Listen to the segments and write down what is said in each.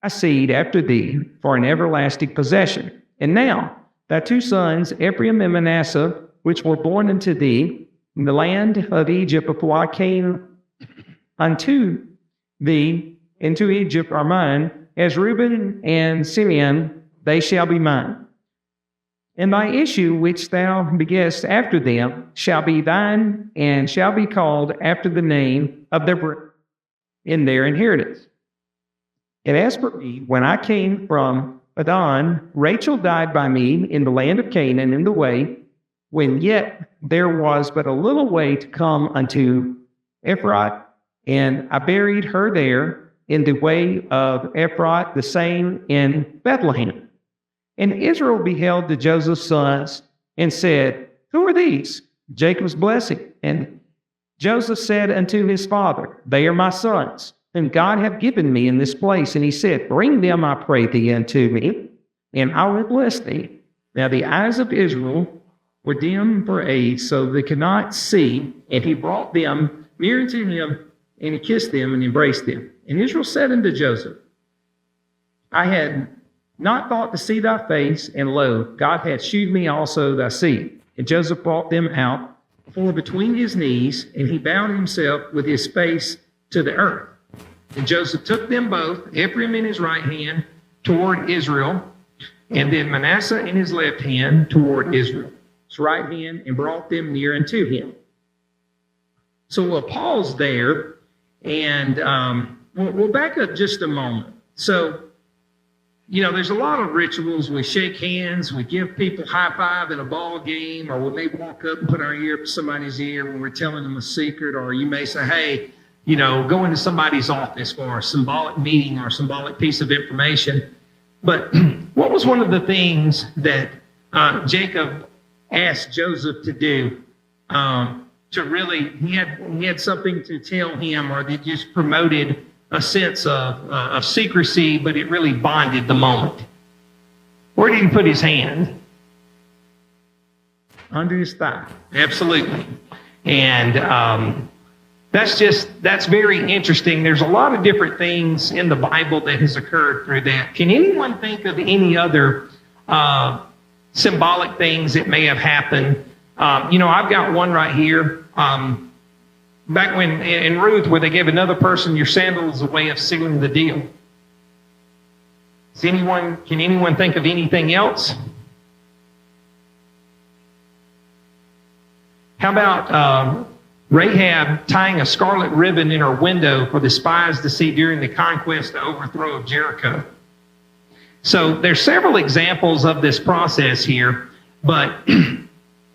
thy seed after thee for an everlasting possession. And now thy two sons, Ephraim and Manasseh, which were born unto thee in the land of Egypt before I came unto thee into Egypt, are mine. As Reuben and Simeon, they shall be mine. And thy issue which thou begettest after them shall be thine, and shall be called after the name of their brethren in their inheritance. And as for me, when I came from Adon, Rachel died by me in the land of Canaan in the way, when yet there was but a little way to come unto Ephrath, and I buried her there in the way of Ephrath, the same in Bethlehem. And Israel beheld the Joseph's sons and said, who are these? Jacob's blessing. And Joseph said unto his father, they are my sons, whom God hath given me in this place. And he said, bring them, I pray thee, unto me, and I will bless thee. Now the eyes of Israel were dim for age, so they could not see. And he brought them near unto him, and he kissed them and embraced them. And Israel said unto Joseph, I had not thought to see thy face, and lo, God hath shewed me also thy seed. And Joseph brought them out for between his knees, and he bowed himself with his face to the earth. And Joseph took them both, Ephraim in his right hand, toward Israel, and then Manasseh in his left hand toward Israel, his right hand, and brought them near unto him. So we'll pause there, and we'll back up just a moment. So, you know, there's a lot of rituals. We shake hands, we give people high five in a ball game, or we may walk up and put our ear up to somebody's ear when we're telling them a secret, or you may say, hey, you know, go into somebody's office for a symbolic meeting or a symbolic piece of information. But what was one of the things that Jacob asked Joseph to do to really, he had something to tell him, or that just promoted a sense of secrecy, but it really bonded the moment? Where did he put his hand? Under his thigh. Absolutely. And that's very interesting. There's a lot of different things in the Bible that has occurred through that. Can anyone think of any other symbolic things that may have happened? You know, I've got one right here. Back when in Ruth, where they gave another person your sandal as a way of sealing the deal. Can anyone think of anything else? How about Rahab tying a scarlet ribbon in her window for the spies to see during the conquest, the overthrow of Jericho? So there's several examples of this process here, but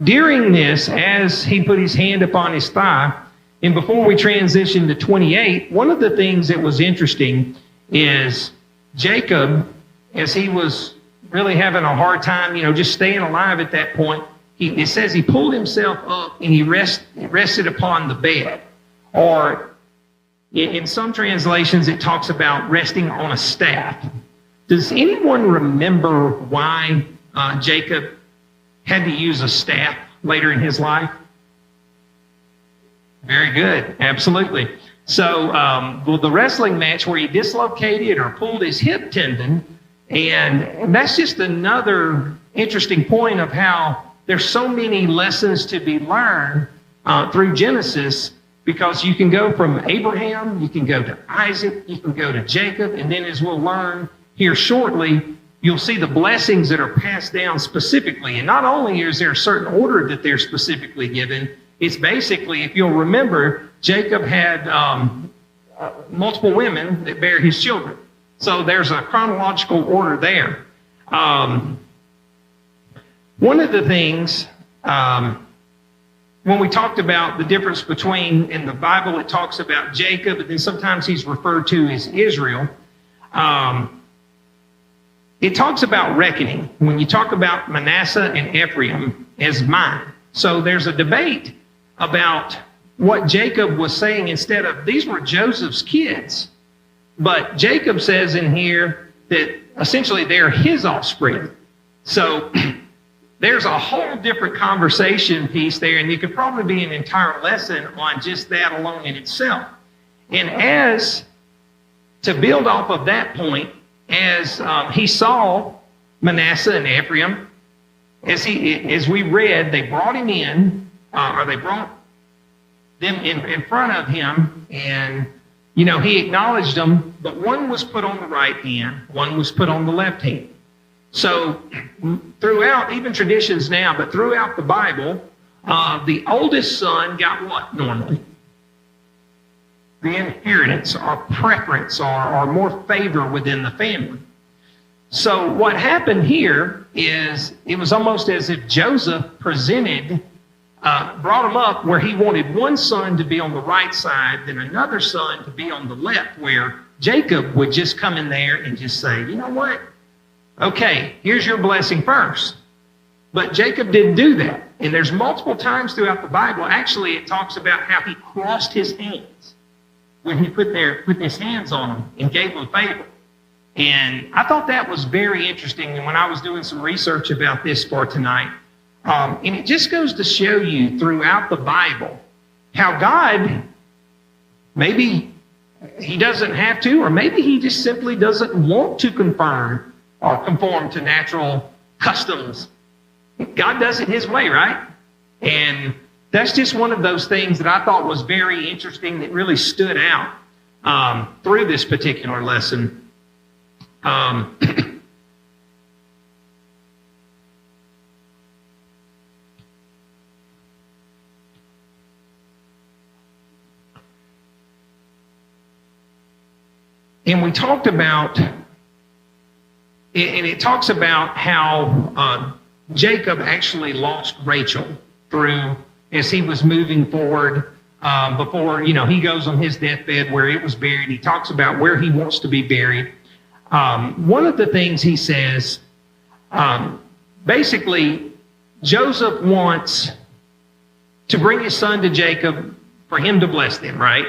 during this, as he put his hand upon his thigh, and before we transition to 28, one of the things that was interesting is Jacob, as he was really having a hard time, you know, just staying alive at that point, it says he pulled himself up and he rested upon the bed. Or in some translations, it talks about resting on a staff. Does anyone remember why Jacob had to use a staff later in his life? Very good. Absolutely. So the wrestling match where he dislocated or pulled his hip tendon, and that's just another interesting point of how there's so many lessons to be learned through Genesis, because you can go from Abraham, you can go to Isaac, you can go to Jacob, and then as we'll learn here shortly, you'll see the blessings that are passed down specifically. And not only is there a certain order that they're specifically given, it's basically, if you'll remember, Jacob had multiple women that bear his children. So there's a chronological order there. One of the things, when we talked about the difference between, in the Bible, it talks about Jacob, and then sometimes he's referred to as Israel. It talks about reckoning. When you talk about Manasseh and Ephraim as mine. So there's a debate about what Jacob was saying instead of, these were Joseph's kids. But Jacob says in here that essentially they're his offspring. So there's a whole different conversation piece there, and it could probably be an entire lesson on just that alone in itself. And as to build off of that point, as he saw Manasseh and Ephraim, as we read, they brought him in, or they brought them in front of him, and he acknowledged them, but one was put on the right hand, one was put on the left hand. So throughout, even traditions now, but throughout the Bible, the oldest son got what normally? The inheritance or preference or more favor within the family. So what happened here is it was almost as if Joseph brought him up where he wanted one son to be on the right side, then another son to be on the left, where Jacob would just come in there and just say, you know what? Okay, here's your blessing first. But Jacob didn't do that. And there's multiple times throughout the Bible, actually it talks about how he crossed his hands when he put his hands on them and gave them favor. And I thought that was very interesting. And when I was doing some research about this for tonight, and it just goes to show you throughout the Bible how God, maybe he doesn't have to, or maybe he just simply doesn't want to conform to natural customs. God does it his way, right? And that's just one of those things that I thought was very interesting that really stood out through this particular lesson. And we talked about, and it talks about how Jacob actually lost Rachel as he was moving forward before, he goes on his deathbed where it was buried. He talks about where he wants to be buried. One of the things he says, basically, Joseph wants to bring his son to Jacob for him to bless them, right?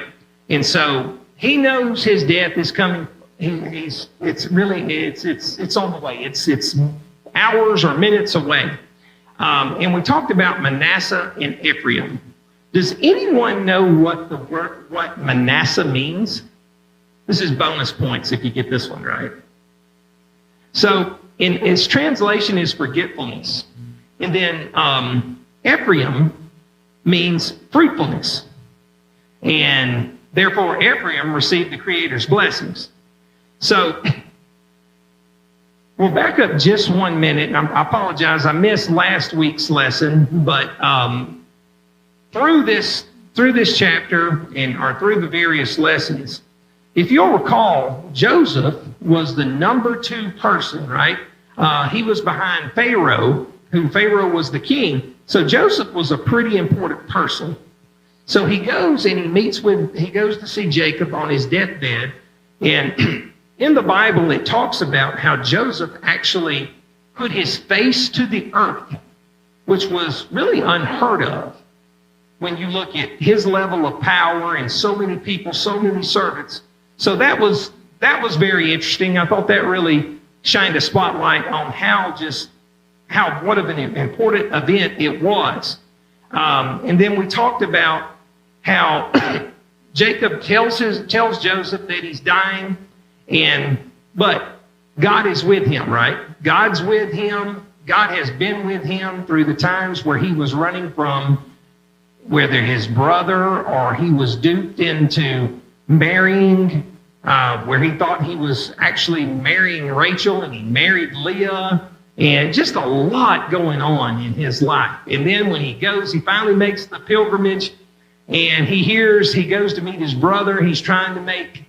And so he knows his death is coming. It's on the way. It's hours or minutes away. And we talked about Manasseh and Ephraim. Does anyone know what Manasseh means? This is bonus points if you get this one right. So its translation is forgetfulness. And then Ephraim means fruitfulness. And therefore Ephraim received the Creator's blessings. So we'll back up just 1 minute. I apologize, I missed last week's lesson, but through this chapter or through the various lessons, if you'll recall, Joseph was the number 2 person, right? He was behind Pharaoh, who Pharaoh was the king. So Joseph was a pretty important person. So he goes and he goes to see Jacob on his deathbed. And in the Bible, it talks about how Joseph actually put his face to the earth, which was really unheard of when you look at his level of power and so many people, so many servants. So that was very interesting. I thought that really shined a spotlight on what of an important event it was. And then we talked about how Jacob tells Joseph that he's dying, but God is with him, right? God's with him. God has been with him through the times where he was running from whether his brother or he was duped into marrying, where he thought he was actually marrying Rachel and he married Leah, and just a lot going on in his life. And then when he finally makes the pilgrimage, and he goes to meet his brother. He's trying to make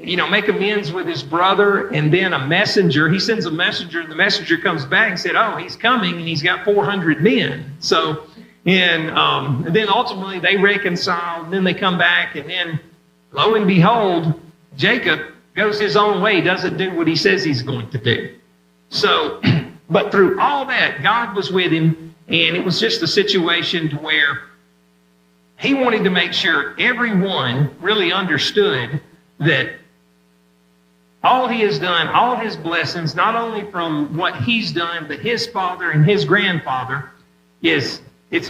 amends with his brother, and then he sends a messenger, and the messenger comes back and said, oh, he's coming, and he's got 400 men. So, and then ultimately they reconcile, and then they come back, and then lo and behold, Jacob goes his own way, doesn't do what he says he's going to do. So, but through all that, God was with him, and it was just a situation to where he wanted to make sure everyone really understood that all he has done, all his blessings, not only from what he's done, but his father and his grandfather, it's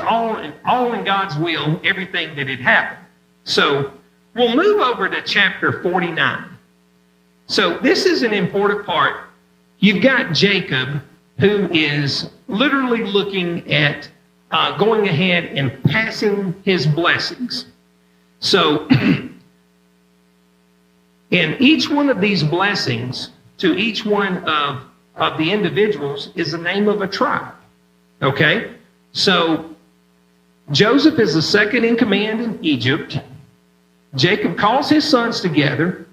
all in God's will, everything that had happened. So we'll move over to chapter 49. So this is an important part. You've got Jacob, who is literally looking at going ahead and passing his blessings. So in each one of these blessings, to each one of the individuals is the name of a tribe. Okay? So Joseph is the second in command in Egypt. Jacob calls his sons together,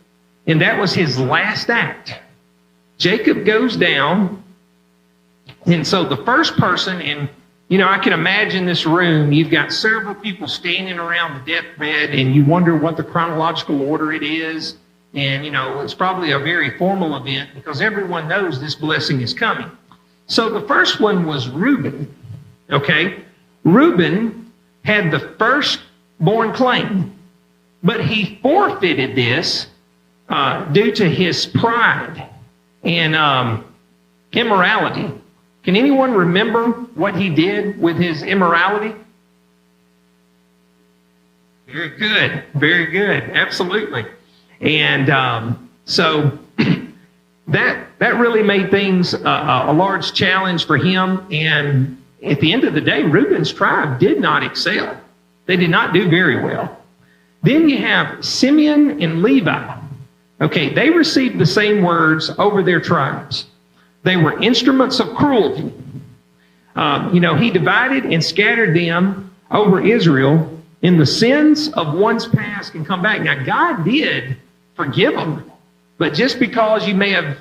and that was his last act. Jacob goes down, and so the first person, and I can imagine this room, you've got several people standing around the deathbed, and you wonder what the chronological order it is. And, it's probably a very formal event because everyone knows this blessing is coming. So the first one was Reuben, okay? Reuben had the firstborn claim, but he forfeited this due to his pride and immorality. Can anyone remember what he did with his immorality? Very good, very good, absolutely. And so that really made things a large challenge for him. And at the end of the day, Reuben's tribe did not excel. They did not do very well. Then you have Simeon and Levi. Okay, they received the same words over their tribes. They were instruments of cruelty. He divided and scattered them over Israel, and the sins of one's past can come back. Now, God did forgive them, but just because you may have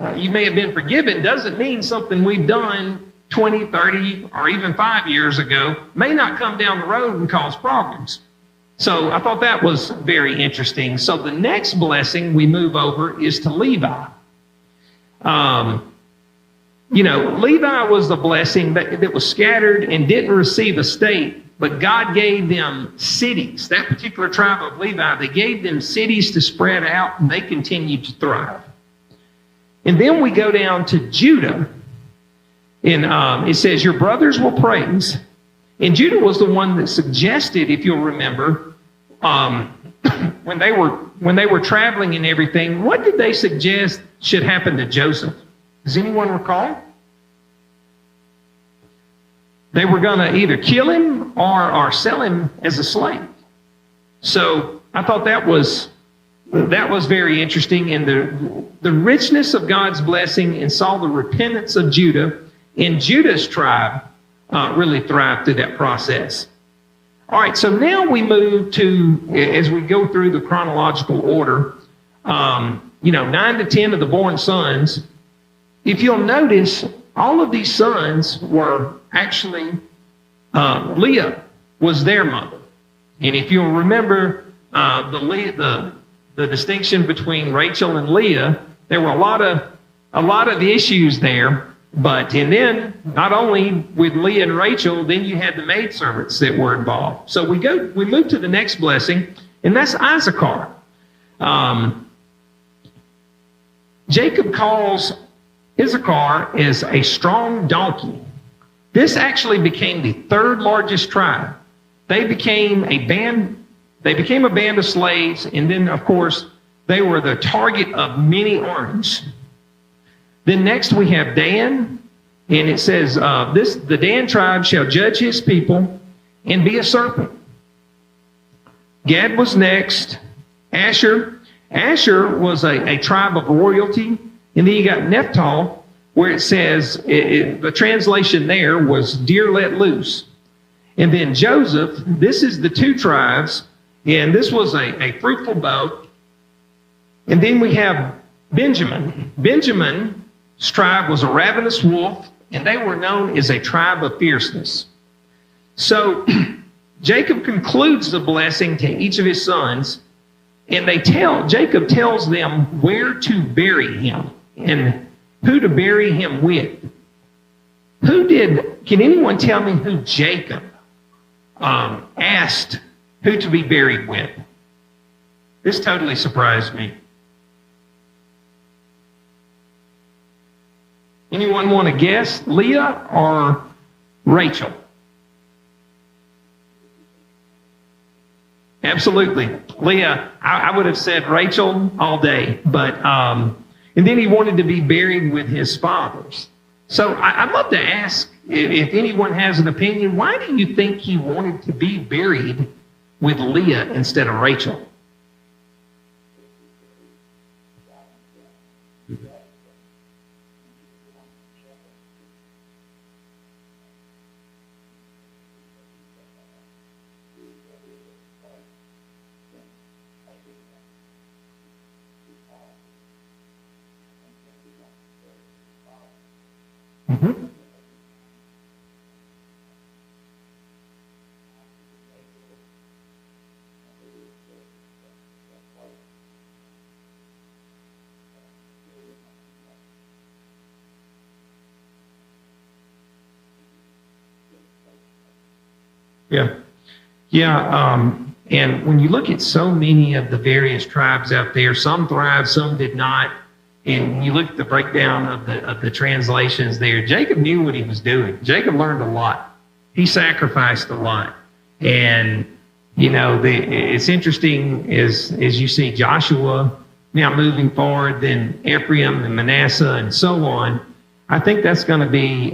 been forgiven doesn't mean something we've done 20, 30, or even 5 years ago may not come down the road and cause problems. So I thought that was very interesting. So the next blessing we move over is to Levi. Levi was the blessing that was scattered and didn't receive a state, but God gave them cities. That particular tribe of Levi, they gave them cities to spread out, and they continued to thrive. And then we go down to Judah, and it says, your brothers will praise. And Judah was the one that suggested, if you'll remember, when they were traveling and everything, what did they suggest should happen to Joseph? Does anyone recall? They were going to either kill him or sell him as a slave. So I thought that was very interesting, and the richness of God's blessing, and saw the repentance of Judah, and Judah's tribe really thrived through that process. All right, so now we move to, as we go through the chronological order, 9 to 10 of the born sons. If you'll notice, all of these sons were actually, Leah was their mother. And if you'll remember the distinction between Rachel and Leah, there were a lot of issues there. And then not only with Leah and Rachel, then you had the maidservants that were involved. So we move to the next blessing, and that's Issachar. Jacob calls Issachar is a strong donkey. This actually became the third largest tribe. They became a band of slaves, and then, of course, they were the target of many armies. Then next we have Dan, and it says, the Dan tribe shall judge his people and be a serpent. Gad was next. Asher was a tribe of royalty. And then you got Naphtali, where it says, the translation there was deer let loose. And then Joseph, this is the 2 tribes, and this was a fruitful bow. And then we have Benjamin. Benjamin's tribe was a ravenous wolf, and they were known as a tribe of fierceness. So Jacob concludes the blessing to each of his sons, and Jacob tells them where to bury him and who to bury him with. Can anyone tell me who Jacob asked who to be buried with? This totally surprised me. Anyone want to guess? Leah or Rachel? Absolutely. Leah, I would have said Rachel all day, but and then he wanted to be buried with his fathers. So I'd love to ask if anyone has an opinion, why do you think he wanted to be buried with Leah instead of Rachel? Mm-hmm. Yeah. Yeah. And when you look at so many of the various tribes out there, some thrived, some did not. And when you look at the breakdown of the translations there, Jacob knew what he was doing. Jacob learned a lot. He sacrificed a lot. And, you know, it's interesting as you see Joshua now moving forward, then Ephraim and Manasseh and so on. I think that's going to be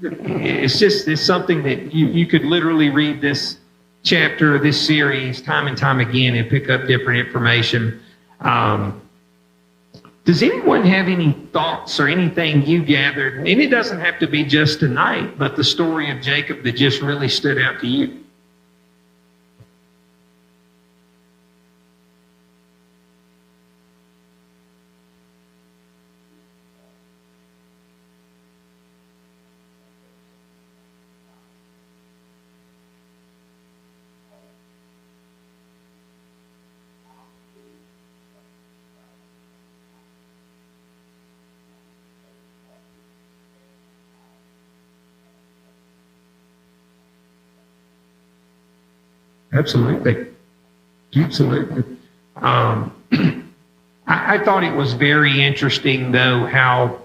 it's something that you could literally read this chapter, this series, time and time again and pick up different information. Does anyone have any thoughts or anything you gathered? And it doesn't have to be just tonight, but the story of Jacob that just really stood out to you. Absolutely. Absolutely. I thought it was very interesting, though, how,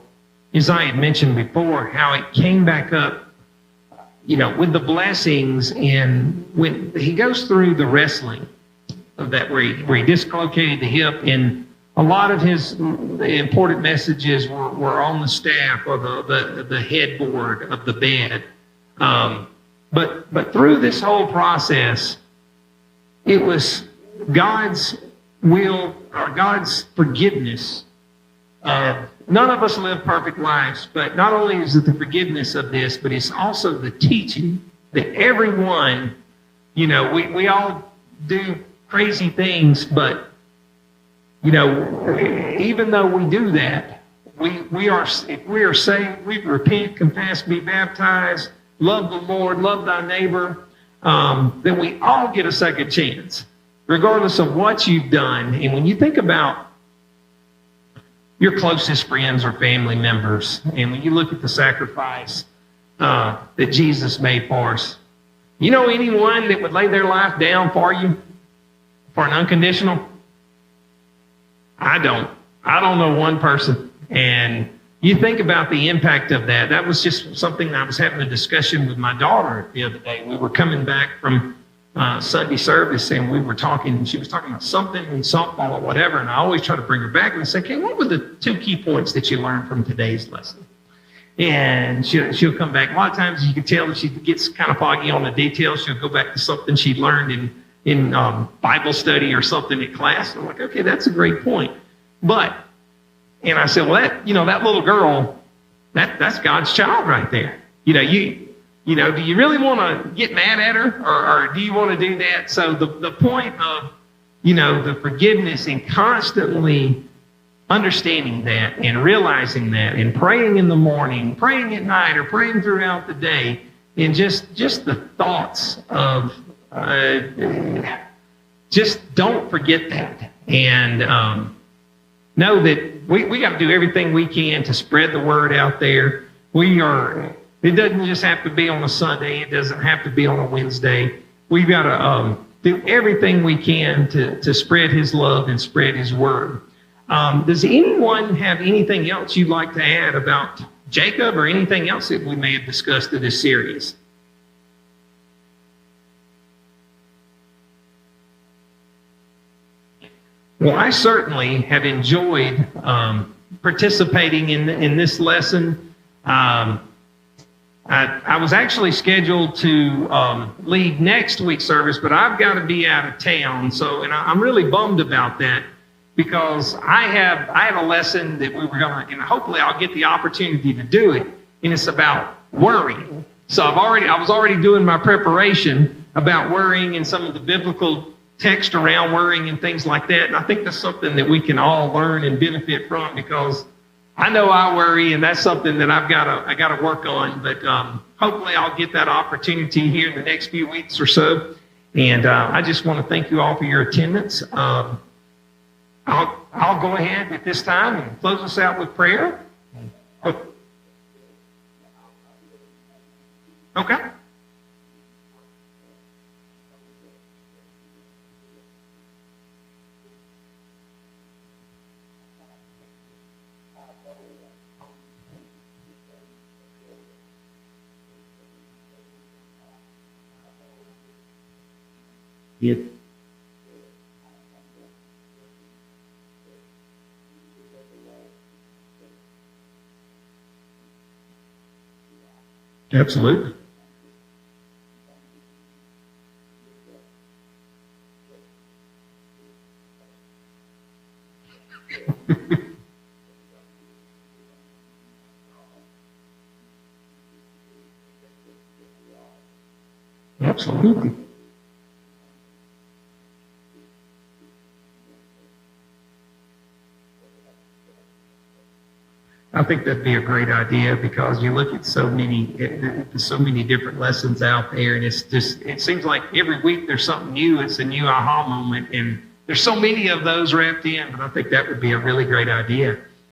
as I had mentioned before, how it came back up, you know, with the blessings. And when he goes through the wrestling of that, where he dislocated the hip, and a lot of his important messages were on the staff or the headboard of the bed. But through this whole process, it was God's will or God's forgiveness. None of us live perfect lives, but not only is it the forgiveness of this, but it's also the teaching that everyone, you know, we all do crazy things, but, you know, even though we do that, if we are saved, we repent, confess, be baptized, love the Lord, love thy neighbor, then we all get a second chance, regardless of what you've done. And when you think about your closest friends or family members, and when you look at the sacrifice that Jesus made for us, you know anyone that would lay their life down for you for an unconditional? I don't know one person. And you think about the impact of that. That was just something I was having a discussion with my daughter the other day. We were coming back from Sunday service, and we were talking, and she was talking about something in softball or whatever, and I always try to bring her back and say, okay, what were the 2 key points that you learned from today's lesson? And she'll come back. A lot of times you can tell if she gets kind of foggy on the details, she'll go back to something she learned in Bible study or something in class. I'm like, okay, that's a great point. And I said, well, that little girl, that's God's child right there. You know, do you really want to get mad at her, or do you want to do that? So the point of, you know, the forgiveness and constantly understanding that and realizing that and praying in the morning, praying at night, or praying throughout the day, and just the thoughts of just don't forget that. And know that we got to do everything we can to spread the word out there. It doesn't just have to be on a Sunday. It doesn't have to be on a Wednesday. We've got to do everything we can to spread his love and spread his word. Does anyone have anything else you'd like to add about Jacob, or anything else that we may have discussed in this series? Well, I certainly have enjoyed participating in this lesson. I was actually scheduled to lead next week's service, but I've got to be out of town. So, and I'm really bummed about that because I have a lesson that we were going to, and hopefully I'll get the opportunity to do it. And it's about worrying. So I was already doing my preparation about worrying and some of the biblical text around worrying and things like that. And I think that's something that we can all learn and benefit from, because I know I worry, and that's something that I got to work on. But hopefully I'll get that opportunity here in the next few weeks or so. And I just want to thank you all for your attendance. I'll go ahead at this time and close us out with prayer. Okay. Yeah. Absolutely. Absolutely. I think that'd be a great idea, because you look at so many different lessons out there, and it seems like every week there's something new. It's a new aha moment, and there's so many of those wrapped in. But I think that would be a really great idea.